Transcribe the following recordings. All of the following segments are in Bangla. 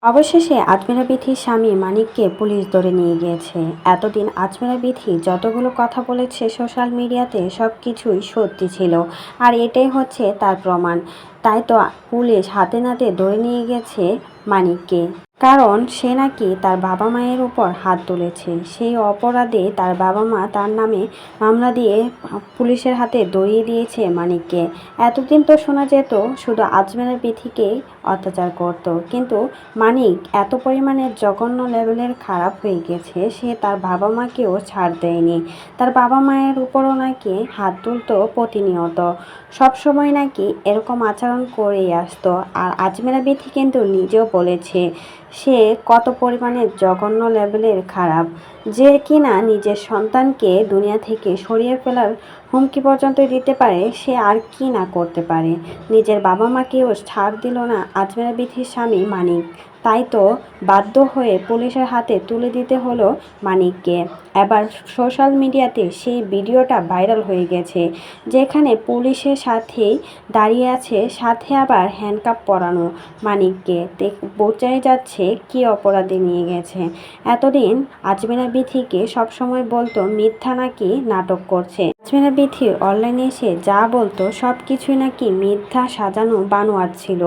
অবশেষে আজমেরা বিথির স্বামী মানিককে পুলিশ ধরে নিয়ে গিয়েছে। এতদিন আজমেরা বিথি যতগুলো কথা বলেছে সোশ্যাল মিডিয়াতে সব কিছুই সত্যি ছিল, আর এটাই হচ্ছে তার প্রমাণ। তাই তো পুলিশ হাতে নাতে ধরে নিয়ে গেছে মানিককে, কারণ সে নাকি তার বাবা মায়ের উপর হাত তুলেছে। সেই অপরাধে তার বাবা মা তার নামে মামলা দিয়ে পুলিশের হাতে ধরিয়ে দিয়েছে মানিককে। এতদিন তো শোনা যেত শুধু আজমেরা বিথিকেই অত্যাচার করত, কিন্তু মানিক এত পরিমাণে জঘন্য লেভেলের খারাপ হয়ে গেছে, সে তার বাবা মাকেও ছাড় দেয়নি। তার বাবা মায়ের উপরও নাকি হাত তুলতো প্রতিনিয়ত, সবসময় নাকি এরকম আচরণ করেই আসতো। আর আজমেরা বিথি কিন্তু নিজেও বলেছে সে কত পরিমাণে জঘন্য লেভেলের খারাপ, যে কিনা নিজের সন্তানকে দুনিয়া থেকে সরিয়ে ফেলার হুমকি পর্যন্ত দিতে পারে। সে আর কি না করতে পারে। নিজের বাবা মাকেও ছাড় দিল না আজমেরা বিথির স্বামী মানিক। তাই তো বাধ্য হয়ে পুলিশের হাতে তুলে দিতে হলো মানিককে। এবার সোশ্যাল মিডিয়াতে সেই ভিডিওটা ভাইরাল হয়ে গেছে, যেখানে পুলিশের সাথেই দাঁড়িয়ে আছে, সাথে আবার হ্যান্ডকাপ পরানো মানিককে। বোঝাই যাচ্ছে কি অপরাধে নিয়ে গেছে। এতদিন আজমেরা বিথিকে সবসময় বলতো মিথ্যা নাকি নাটক করছে। আজমেরা বিথি অনলাইনে এসে যা বলতো সব কিছুই নাকি মিথ্যা, সাজানো, বানোয়াট ছিল।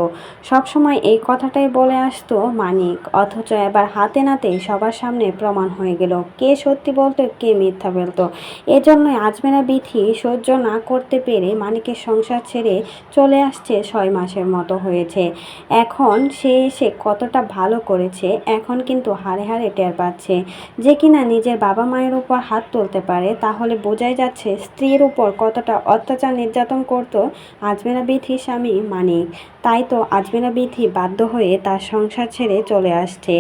সবসময় এই কথাটাই বলে আসতো মানিক, অথচ এবার হাতে নাতে সবার সামনে প্রমাণ হয়ে গেল কে সত্যি বলতো কে মিথ্যা বলতো। এজন্যই আজমেরা বিথি সহ্য না করতে পেরে মানিকের সংসার ছেড়ে চলে আসছে। 6 মাসের মতো হয়েছে। এখন সে এসে কতটা ভালো করেছে এখন কিন্তু হাড়ে হাড়ে টের পাচ্ছে। যে কিনা নিজের বাবা মায়ের উপর হাত তুলতে পারে, তাহলে বোঝাই যাচ্ছে স্ত্রীর উপর কতটা অত্যাচার নির্যাতন করত আজমেরা বিথির স্বামী মানিক। তাই তো আজমেরা বিথি বাধ্য হয়ে তার সংসার ছেড়ে চলে আসছে।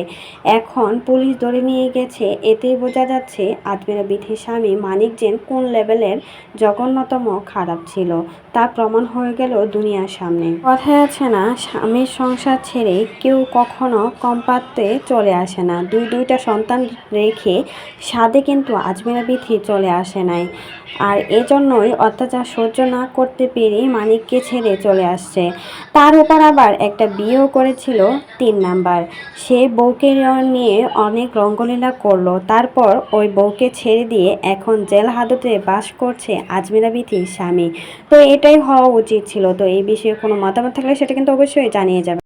এখন পুলিশ ধরে নিয়ে গেছে, এতেই বোঝা যাচ্ছে আজমেরা বিথির স্বামী মানিক যে কোন লেভেলের জঘন্যতম খারাপ ছিল, তা প্রমাণ হয়ে গেল দুনিয়ার সামনে। কথায় আছে না, স্বামীর সংসার ছেড়ে কেউ কখনো কম পাতে চলে আসে না। দুইটা সন্তান রেখে সাধে কিন্তু আজমেরা বিথি চলে আসে নাই। আর এজন্যই অত্যাচার সহ্য না করতে পেরে মানিককে ছেড়ে চলে আসছে। তার উপর আবার একটা বিয়েও করেছিল 3 নাম্বার। সে বউকে নিয়ে অনেক রঙ্গলীলা করলো, তারপর ওই বউকে ছেড়ে দিয়ে এখন জেল হাজতে বাস করছে আজমেরা বিথির স্বামী। তো এটাই হওয়া উচিত ছিল। তো এই বিষয়ে কোনো মতামত থাকলে সেটা কিন্তু অবশ্যই জানিয়ে যাবে।